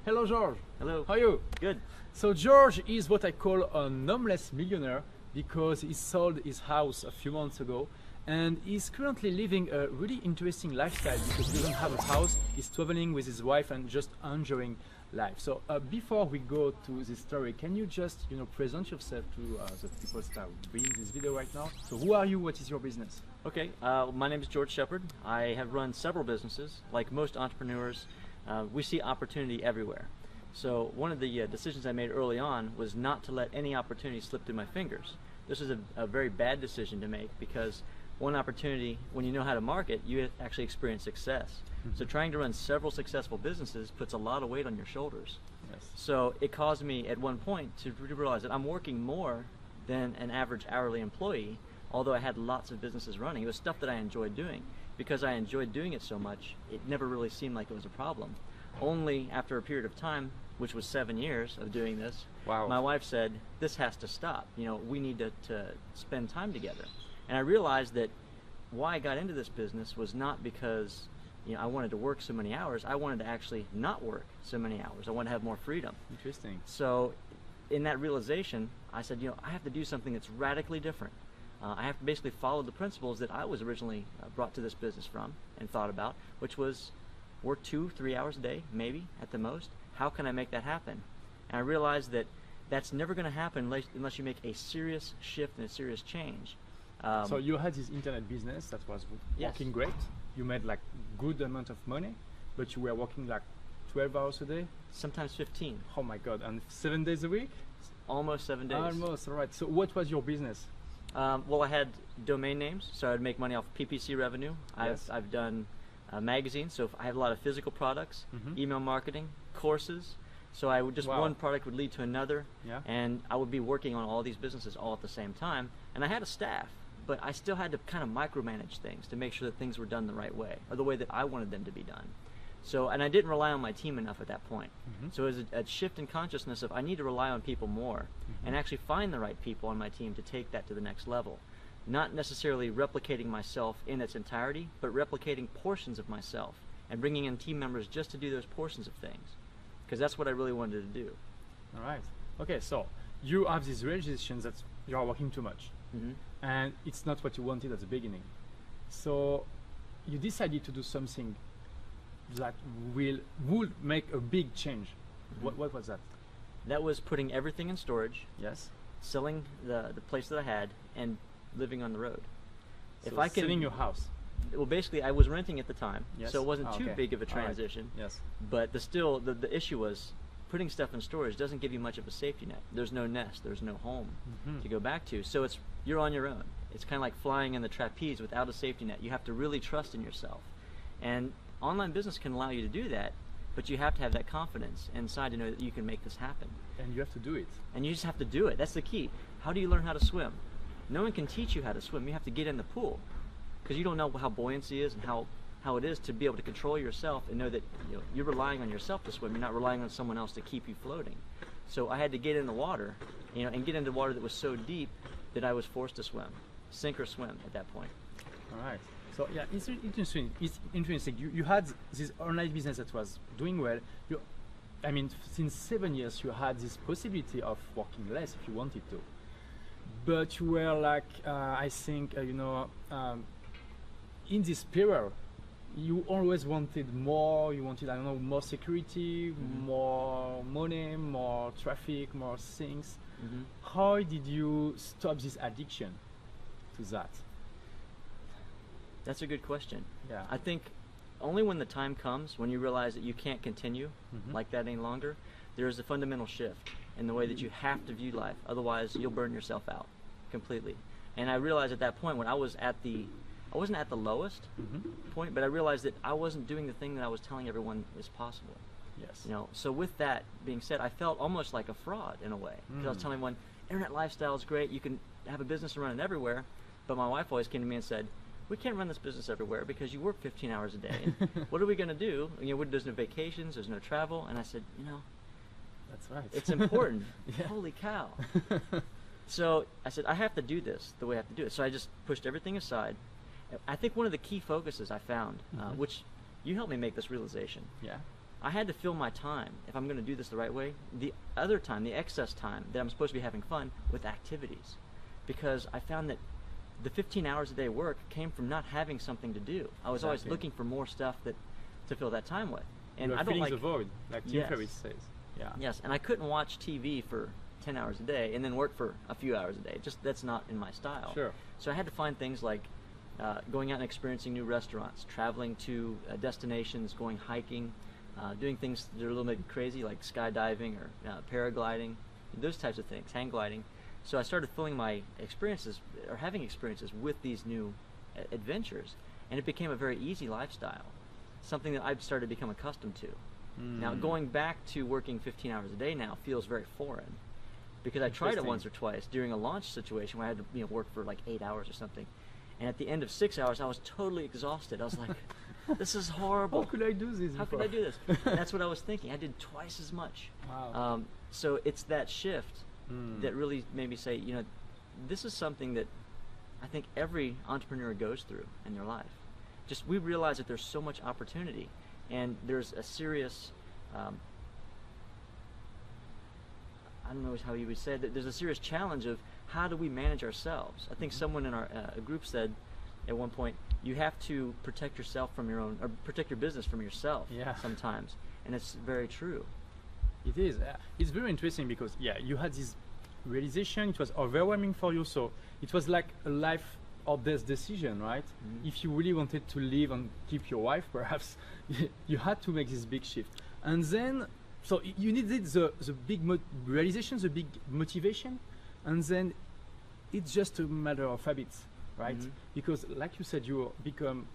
Hello, George. Hello. How are you? Good. So George is what I call a homeless millionaire because he sold his house a few months ago and he's currently living a really interesting lifestyle because he doesn't have a house, he's traveling with his wife and just enjoying life. So before we go to this story, can you just present yourself to the people that are reading this video right now? So who are you? What is your business? Okay. My name is George Shepard. I have run several businesses. Like most entrepreneurs, we see opportunity everywhere. So one of the decisions I made early on was not to let any opportunity slip through my fingers. This is a very bad decision to make because one opportunity, when you know how to market, you actually experience success. So trying to run several successful businesses puts a lot of weight on your shoulders. Yes. So it caused me at one point to realize that I'm working more than an average hourly employee, although I had lots of businesses running. It was stuff that I enjoyed doing. Because I enjoyed doing it so much, it never really seemed like it was a problem. Only after a period of time, which was 7 years of doing this, Wow. my wife said, this has to stop. We need to spend time together. And I realized that why I got into this business was not because I wanted to work so many hours. I wanted to actually not work so many hours. I wanted to have more freedom. Interesting. So in that realization, I said, I have to do something that's radically different. I have to basically follow the principles that I was originally brought to this business from and thought about, which was work 2-3 hours a day, maybe at the most. How can I make that happen? And I realized that that's never going to happen unless you make a serious shift and a serious change. So you had this internet business that was working great. You made like good amount of money, but you were working like 12 hours a day? Sometimes 15. Oh my God, and 7 days a week? Almost 7 days. Almost, all right. So what was your business? Well, I had domain names, so I'd make money off PPC revenue. Yes. I've done magazines, so I have a lot of physical products, email marketing, courses. So I would just one product would lead to another, and I would be working on all these businesses all at the same time. And I had a staff, but I still had to kind of micromanage things to make sure that things were done the right way, or the way that I wanted them to be done. So, and I didn't rely on my team enough at that point. So it was a shift in consciousness of I need to rely on people more and actually find the right people on my team to take that to the next level. Not necessarily replicating myself in its entirety, but replicating portions of myself and bringing in team members just to do those portions of things. Because that's what I really wanted to do. All right. Okay, so you have this realization that you are working too much. And it's not what you wanted at the beginning. So you decided to do something that would make a big change. What was that? That was putting everything in storage, Yes. selling the place that I had, and living on the road. So selling your house. Well, basically, I was renting at the time, Yes. so it wasn't too Okay. big of a All right. transition. Yes. But the issue was putting stuff in storage doesn't give you much of a safety net. There's no nest, there's no home to go back to. So you're on your own. It's kind of like flying in the trapeze without a safety net. You have to really trust in yourself. And online business can allow you to do that, but you have to have that confidence inside to know that you can make this happen. And you have to do it. And you just have to do it. That's the key. How do you learn how to swim? No one can teach you how to swim. You have to get in the pool because you don't know how buoyancy is and how it is to be able to control yourself and know that you're relying on yourself to swim. You're not relying on someone else to keep you floating. So I had to get in the water, and get into water that was so deep that I was forced to swim, sink or swim at that point. All right. So yeah, it's interesting. It's interesting. You had this online business that was doing well. Since 7 years, you had this possibility of working less if you wanted to. But you were like, I think, in this period, you always wanted more. You wanted, more security, more money, more traffic, more things. How did you stop this addiction to that? That's a good question. Yeah. I think only when the time comes, when you realize that you can't continue like that any longer, there is a fundamental shift in the way that you have to view life. Otherwise, you'll burn yourself out completely. And I realized at that point when I wasn't at the lowest point, but I realized that I wasn't doing the thing that I was telling everyone is possible. Yes. So with that being said, I felt almost like a fraud in a way. Because I was telling everyone, internet lifestyle is great, you can have a business and run it everywhere. But my wife always came to me and said, we can't run this business everywhere because you work 15 hours a day. And what are we going to do? There's no vacations, there's no travel. And I said, that's right. It's important. Yeah. Holy cow. So I said, I have to do this the way I have to do it. So I just pushed everything aside. I think one of the key focuses I found, which you helped me make this realization. Yeah. I had to fill my time, if I'm going to do this the right way, the other time, the excess time that I'm supposed to be having fun, with activities. Because I found that the 15 hours a day work came from not having something to do. I was always looking for more stuff to fill that time with. And I don't like the void, like Tim Ferriss says. Yeah. Yes, and I couldn't watch TV for 10 hours a day and then work for a few hours a day. Just that's not in my style. Sure. So I had to find things like going out and experiencing new restaurants, traveling to destinations, going hiking, doing things that are a little bit crazy like skydiving or paragliding, those types of things, hang gliding. So I started filling my experiences or having experiences with these new adventures, and it became a very easy lifestyle, something that I've started to become accustomed to. Now going back to working 15 hours a day now feels very foreign, because I tried it once or twice during a launch situation where I had to work for like 8 hours or something, and at the end of 6 hours I was totally exhausted. I was like, this is horrible. How could I do this? How could I do this? That's what I was thinking. I did twice as much. Wow. So it's that shift that really made me say, this is something that I think every entrepreneur goes through in their life. Just we realize that there's so much opportunity, and there's a serious I don't know how you would say that there's a serious challenge of how do we manage ourselves. I think someone in our group said at one point, you have to protect yourself from your own, or protect your business from yourself sometimes, and it's very true. It is. It's very interesting because you had this realization. It was overwhelming for you, so it was like a life or death decision, right? If you really wanted to live and keep your wife, perhaps you had to make this big shift. And then, so you needed the big realization, the big motivation, and then it's just a matter of habits, right? Because, like you said, you become,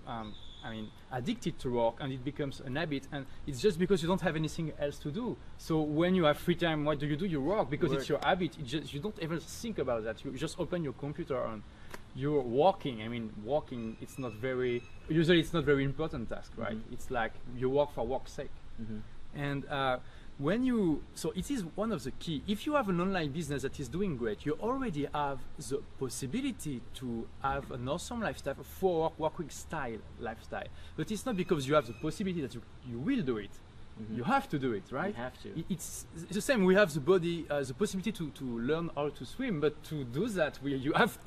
addicted to work, and it becomes an habit, and it's just because you don't have anything else to do. So when you have free time, what do? You work, because it's your habit. You don't ever think about that. You just open your computer and you're walking. Walking, it's not very important task, right? It's like you work for work's sake. And so it is one of the key. If you have an online business that is doing great, you already have the possibility to have an awesome lifestyle, for work week style lifestyle. But it's not because you have the possibility that you will do it. You have to do it, right? You have to. It's the same. We have the body, the possibility to learn how to swim, but to do that, you have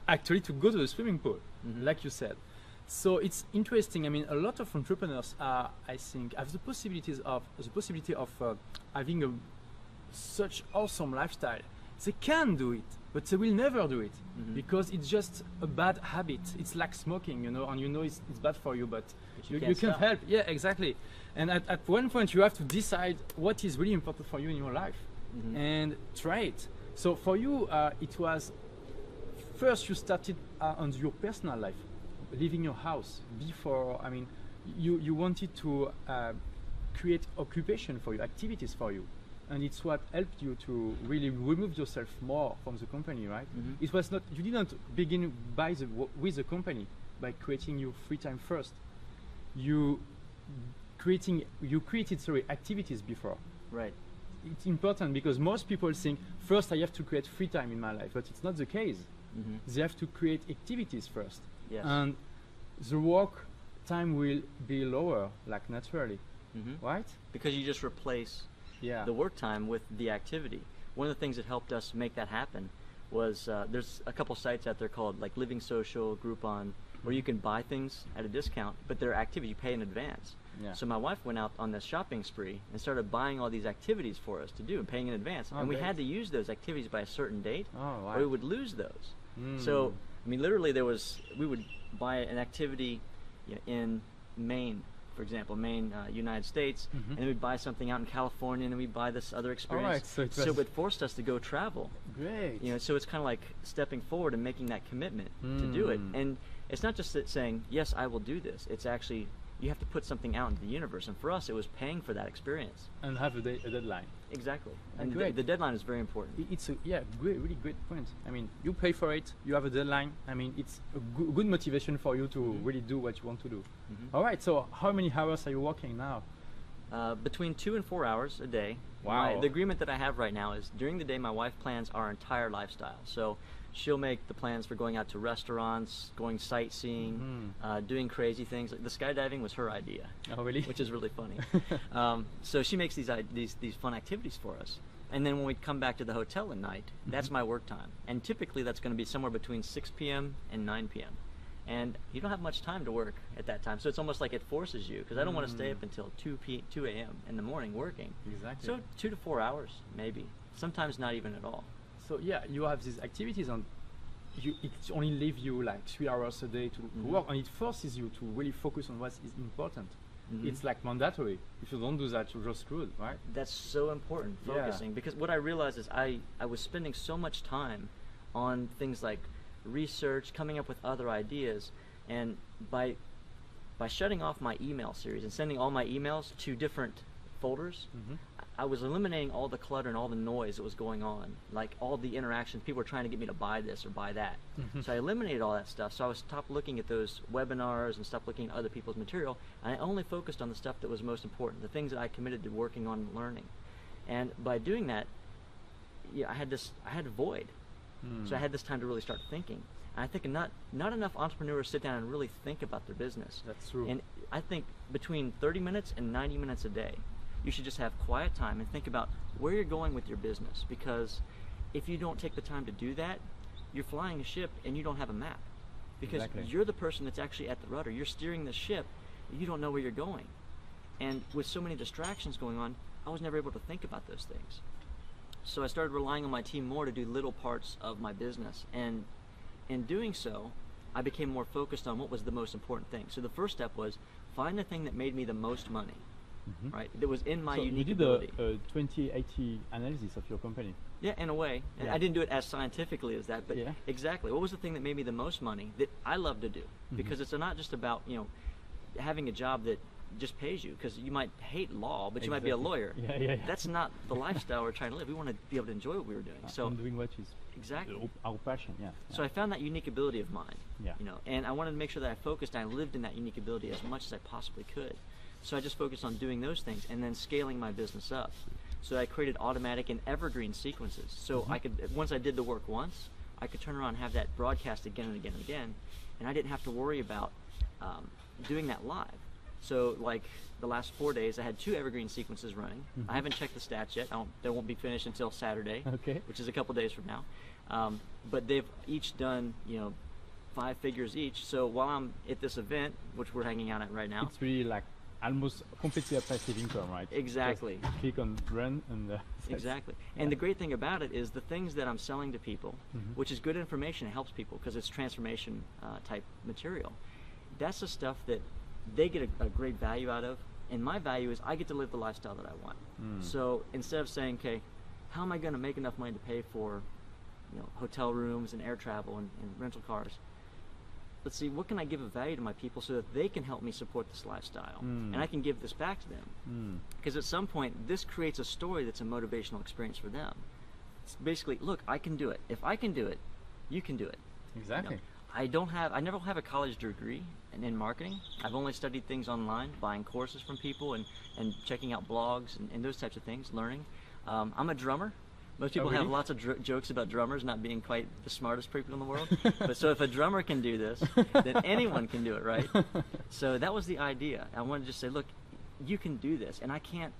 actually to go to the swimming pool, like you said. So it's interesting. A lot of entrepreneurs I think, have the possibility of having such awesome lifestyle. They can do it, but they will never do it because it's just a bad habit. It's like smoking, and it's bad for you, but you can't help. Yeah, exactly. And at one point, you have to decide what is really important for you in your life and try it. So for you, it was first you started on your personal life, leaving your house. Before, you wanted to create occupation for you, activities for you, and it's what helped you to really remove yourself more from the company, right? It was not, you didn't begin with the company by creating your free time first. You created activities before. Right. It's important because most people think first I have to create free time in my life, but it's not the case. They have to create activities first. Yes. And the work time will be lower, like naturally, right? Because you just replace the work time with the activity. One of the things that helped us make that happen was there's a couple sites out there called like Living Social, Groupon, where you can buy things at a discount, but they're activities you pay in advance. So my wife went out on this shopping spree and started buying all these activities for us to do and paying in advance. And we had to use those activities by a certain date, or we would lose those. So literally we would buy an activity in Maine, for example, Maine, United States, and then we'd buy something out in California, and then we'd buy this other experience. Right, so it forced us to go travel. Great. So it's kind of like stepping forward and making that commitment to do it. And it's not just that saying, yes, I will do this. It's actually, you have to put something out into the universe. And for us, it was paying for that experience. And have a deadline. Exactly. And the deadline is very important. It's really great point. You pay for it, you have a deadline. It's a good motivation for you to really do what you want to do. All right, so how many hours are you working now? Between 2 and 4 hours a day. Wow. The agreement that I have right now is during the day my wife plans our entire lifestyle. So she'll make the plans for going out to restaurants, going sightseeing, doing crazy things. Like the skydiving was her idea. Oh, really? Which is really funny. So she makes these fun activities for us. And then when we come back to the hotel at night, that's my work time. And typically that's going to be somewhere between 6 p.m. and 9 p.m. And you don't have much time to work at that time. So it's almost like it forces you, because I don't want to stay up until 2 a.m. in the morning working. Exactly. So 2 to 4 hours, maybe. Sometimes not even at all. So yeah, you have these activities and it only leaves you like 3 hours a day to work, and it forces you to really focus on what is important. It's like mandatory. If you don't do that, you're just screwed, right? That's so important, focusing, because what I realized is I was spending so much time on things like research, coming up with other ideas, and by shutting off my email series and sending all my emails to different folders, I was eliminating all the clutter and all the noise that was going on, like all the interactions. People were trying to get me to buy this or buy that. So I eliminated all that stuff. So I was stopped looking at those webinars and stopped looking at other people's material, and I only focused on the stuff that was most important, the things that I committed to working on and learning. And by doing that, I had a void. So I had this time to really start thinking. And I think not enough entrepreneurs sit down and really think about their business. That's true. And I think between 30 minutes and 90 minutes a day, you should just have quiet time and think about where you're going with your business. Because if you don't take the time to do that, you're flying a ship and you don't have a map. Because you're the person that's actually at the rudder. You're steering the ship. You don't know where you're going. And with so many distractions going on, I was never able to think about those things. So I started relying on my team more to do little parts of my business. And in doing so, I became more focused on what was the most important thing. So the first step was find the thing that made me the most money, right? That was in my unique ability. So you did a 2080 analysis of your company. Yeah, in a way. And I didn't do it as scientifically as that, but exactly. What was the thing that made me the most money that I love to do? Because it's not just about, having a job that just pays you, because you might hate law, but you might be a lawyer. That's not the lifestyle we're trying to live. We want to be able to enjoy what we were doing. So doing what is our passion. So I found that unique ability of mine. And I wanted to make sure that I focused and I lived in that unique ability as much as I possibly could. So I just focused on doing those things and then scaling my business up. So I created automatic and evergreen sequences. So I could, once I did the work once, I could turn around and have that broadcast again and again and again, and I didn't have to worry about doing that live. So like the last 4 days, I had 2 evergreen sequences running. I haven't checked the stats yet. They won't be finished until Saturday, which is a couple days from now. But they've each done, 5 figures each. So while I'm at this event, which we're hanging out at right now, it's really like almost completely a passive income, right? Exactly. Just click on run and exactly. And the great thing about it is the things that I'm selling to people, which is good information, it helps people because it's transformation type material. That's the stuff that they get a great value out of, and my value is I get to live the lifestyle that I want. So instead of saying, okay, how am I going to make enough money to pay for hotel rooms and air travel and rental cars, let's see, what can I give of value to my people so that they can help me support this lifestyle and I can give this back to them. Because at some point this creates a story that's a motivational experience for them. It's basically, look, I can do it. If I can do it, you can do it. Exactly. I never have a college degree in marketing. I've only studied things online, buying courses from people and checking out blogs and those types of things, learning. I'm a drummer. Most people have lots of jokes about drummers not being quite the smartest people in the world. But so if a drummer can do this, then anyone can do it, right? So that was the idea. I wanted to just say, look, you can do this. And I can't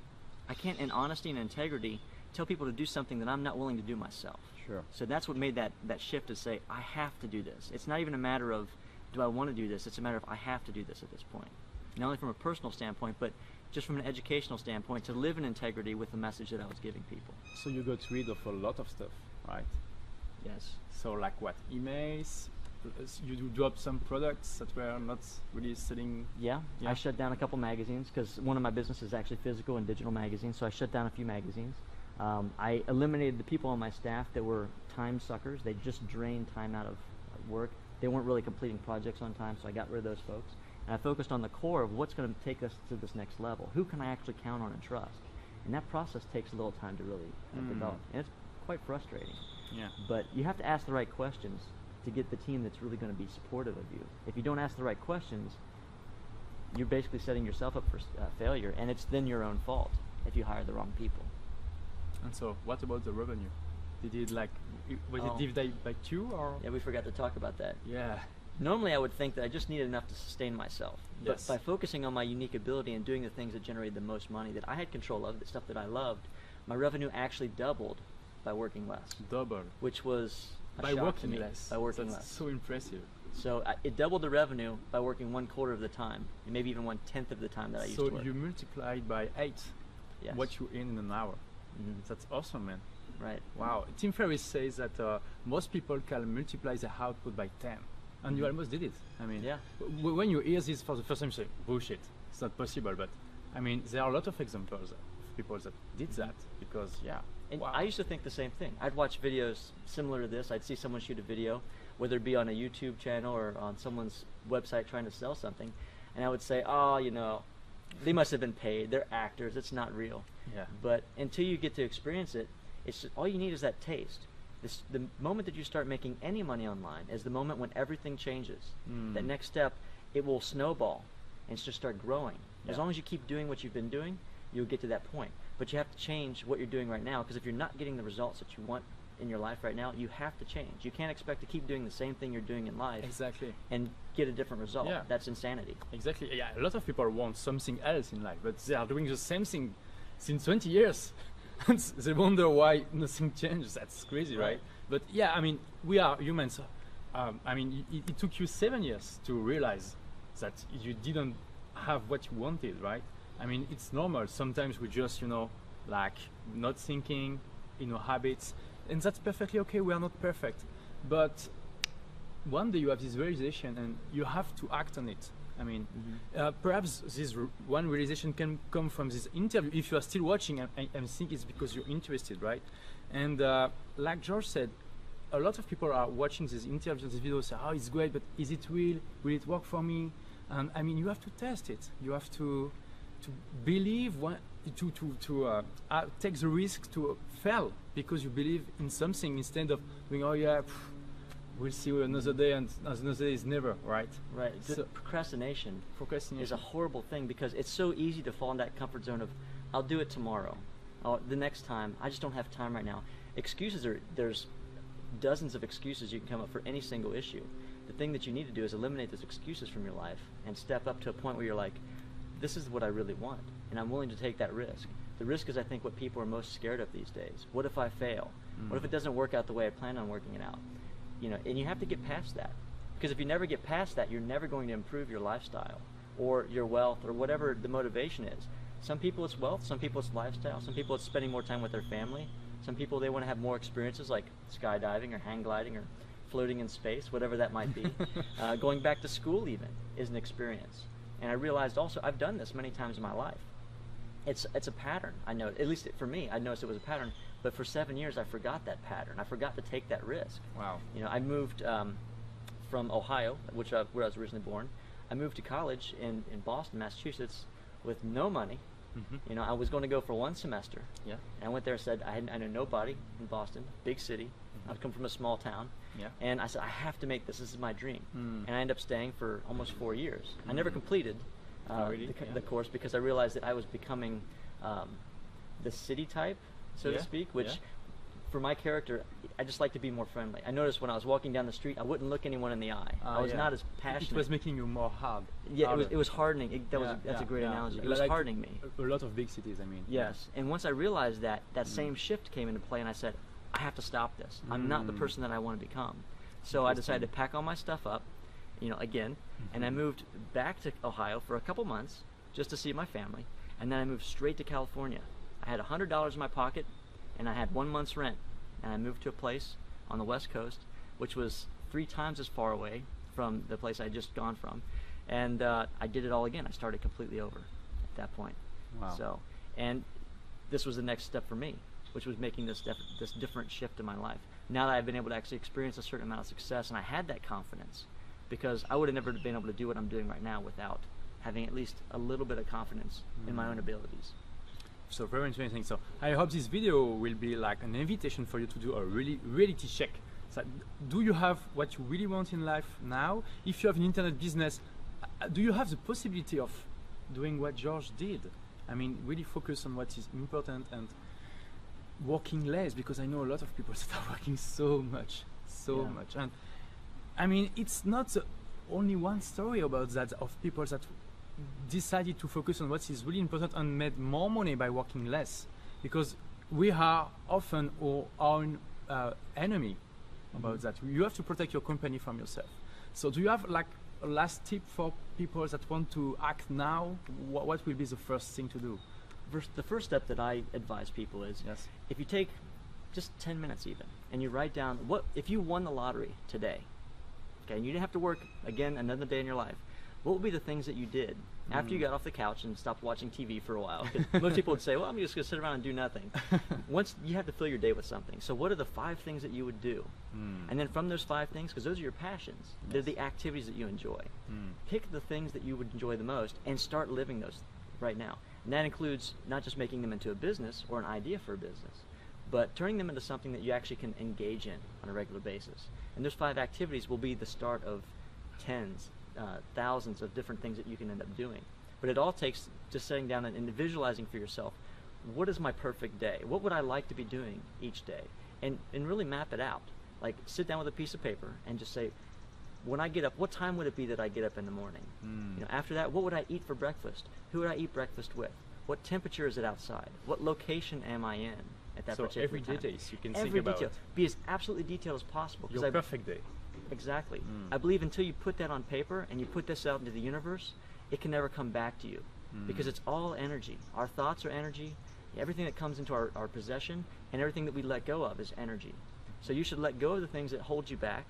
in honesty and integrity tell people to do something that I'm not willing to do myself. Sure. So that's what made that shift to say, I have to do this. It's not even a matter of, do I want to do this? It's a matter of, I have to do this at this point. Not only from a personal standpoint, but just from an educational standpoint, to live in integrity with the message that I was giving people. So you got rid of a lot of stuff, right? Yes. So like what? Emails? You do drop some products that were not really selling? Yeah. I shut down a couple magazines because one of my businesses is actually physical and digital magazines, so I shut down a few magazines. I eliminated the people on my staff that were time suckers. They just drained time out of work. They weren't really completing projects on time, so I got rid of those folks. And I focused on the core of what's going to take us to this next level. Who can I actually count on and trust? And that process takes a little time to really develop. And it's quite frustrating. Yeah. But you have to ask the right questions to get the team that's really going to be supportive of you. If you don't ask the right questions, you're basically setting yourself up for failure, and it's then your own fault if you hire the wrong people. And so, what about the revenue? Did it was it divided by 2 or? Yeah, we forgot to talk about that. Yeah. Normally I would think that I just needed enough to sustain myself. Yes. But by focusing on my unique ability and doing the things that generated the most money that I had control of, the stuff that I loved, my revenue actually doubled by working less. Double. Which was a by shock working to me. less. By working That's less. so impressive. So it doubled the revenue by working 1/4 of the time, and maybe even 1/10 of the time that I used to work. So you multiplied by 8 Yes. what you earn in an hour. Mm-hmm. That's awesome, man. Right. Wow. Tim Ferriss says that most people can multiply their output by 10. And you almost did it. I mean, yeah. When you hear this for the first time, you say, bullshit, it's not possible. But I mean, there are a lot of examples of people that did that because, yeah. And wow. I used to think the same thing. I'd watch videos similar to this. I'd see someone shoot a video, whether it be on a YouTube channel or on someone's website trying to sell something. And I would say, oh, you know, they must have been paid. They're actors. It's not real. Yeah. But until you get to experience it, it's just, all you need is that taste. The moment that you start making any money online is the moment when everything changes. That next step, it will snowball and just start growing. Yeah. As long as you keep doing what you've been doing, you'll get to that point. But you have to change what you're doing right now, because if you're not getting the results that you want in your life right now, you have to change. You can't expect to keep doing the same thing you're doing in life Exactly. and get a different result. Yeah. That's insanity. Exactly. Yeah, a lot of people want something else in life, but they are doing the same thing since 20 years. And they wonder why nothing changes. That's crazy, right? But yeah, I mean, we are humans. I mean, it took you 7 years to realize that you didn't have what you wanted, right? I mean, it's normal. Sometimes we just, like not thinking, habits, and that's perfectly okay. We are not perfect, but one day you have this realization and you have to act on it. I mean, perhaps this one realization can come from this interview. If you are still watching, I think it's because you're interested, right? And like George said, a lot of people are watching this interview, this video, say, "Oh, it's great, but is it real? Will it work for me?" And I mean, you have to test it. You have to believe, take the risk to fail because you believe in something instead of going, "Oh yeah, we'll see another day," and another day is never, right? Right. So procrastination is a horrible thing because it's so easy to fall in that comfort zone of, I'll do it tomorrow. Oh, the next time. I just don't have time right now. Excuses there's dozens of excuses you can come up for any single issue. The thing that you need to do is eliminate those excuses from your life and step up to a point where you're like, this is what I really want, and I'm willing to take that risk. The risk is, I think, what people are most scared of these days. What if I fail? What if it doesn't work out the way I plan on working it out? And you have to get past that, because if you never get past that, you're never going to improve your lifestyle or your wealth or whatever the motivation is. Some people it's wealth, some people it's lifestyle, some people it's spending more time with their family, some people they want to have more experiences like skydiving or hang gliding or floating in space, whatever that might be. Going back to school even is an experience. And I realized also, I've done this many times in my life. It's a pattern. I know, at least for me, I noticed it was a pattern. But for 7 years, I forgot that pattern. I forgot to take that risk. Wow. I moved from Ohio, where I was originally born. I moved to college in Boston, Massachusetts, with no money. I was going to go for 1 semester. Yeah. And I went there and said, I know nobody in Boston, big city. I come from a small town. Yeah. And I said, I have to make this. This is my dream. And I ended up staying for almost 4 years. I never completed the course because I realized that I was becoming the city type, so to speak, which for my character, I just like to be more friendly. I noticed when I was walking down the street, I wouldn't look anyone in the eye. I was not as passionate. It was making you more hard. Yeah, it was hardening. That's a great analogy. It was hardening me. A lot of big cities, I mean. Yes, and once I realized that same shift came into play, and I said, I have to stop this. I'm not the person that I want to become. So I decided to pack all my stuff up, again, and I moved back to Ohio for a couple months just to see my family, and then I moved straight to California. I had $100 in my pocket, and I had 1 month's rent, and I moved to a place on the West Coast, which was 3 times as far away from the place I had just gone from, and I did it all again. I started completely over at that point. Wow. So, and this was the next step for me, which was making this different shift in my life. Now that I've been able to actually experience a certain amount of success, and I had that confidence, because I would have never been able to do what I'm doing right now without having at least a little bit of confidence in my own abilities. So very interesting. So I hope this video will be like an invitation for you to do a reality check. So do you have what you really want in life now? If you have an internet business, do you have the possibility of doing what George did? I mean, really focus on what is important and working less, because I know a lot of people that are working so much. And I mean, it's not only one story about that, of people that decided to focus on what is really important and made more money by working less, because we are often our own enemy about that. You have to protect your company from yourself. So do you have like a last tip for people that want to act now? What will be the first thing to do? The first step that I advise people is, if you take just 10 minutes even, and you write down if you won the lottery today, okay, and you didn't have to work again another day in your life, what would be the things that you did after you got off the couch and stopped watching TV for a while? Most people would say, well, I'm just going to sit around and do nothing. Once you have to fill your day with something. So what are the 5 things that you would do? And then from those 5 things, because those are your passions, they're the activities that you enjoy. Pick the things that you would enjoy the most and start living those right now. And that includes not just making them into a business or an idea for a business, but turning them into something that you actually can engage in on a regular basis. And those 5 activities will be the start of tens, thousands of different things that you can end up doing. But it all takes just sitting down and visualizing for yourself, what is my perfect day? What would I like to be doing each day? And really map it out. Like, sit down with a piece of paper and just say, when I get up, what time would it be that I get up in the morning? You know, after that, what would I eat for breakfast? Who would I eat breakfast with? What temperature is it outside? What location am I in at that particular every time? details you can every think about. Detail. Be as absolutely detailed as possible. Your perfect day. Exactly. I believe until you put that on paper and you put this out into the universe, it can never come back to you, because it's all energy. Our thoughts are energy. Everything that comes into our possession and everything that we let go of is energy. So you should let go of the things that hold you back,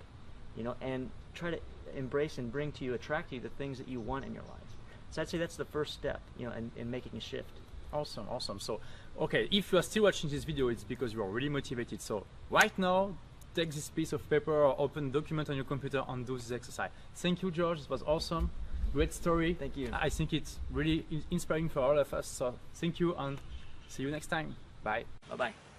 you know, and try to embrace and bring to you, attract to you the things that you want in your life. So I'd say that's the first step, you know, in making a shift. Awesome, awesome. So, okay, if you are still watching this video, it's because you are really motivated. So right now, take this piece of paper or open document on your computer and do this exercise. Thank you, George. It was awesome. Great story. Thank you. I think it's really inspiring for all of us. So thank you and see you next time. Bye. Bye-bye.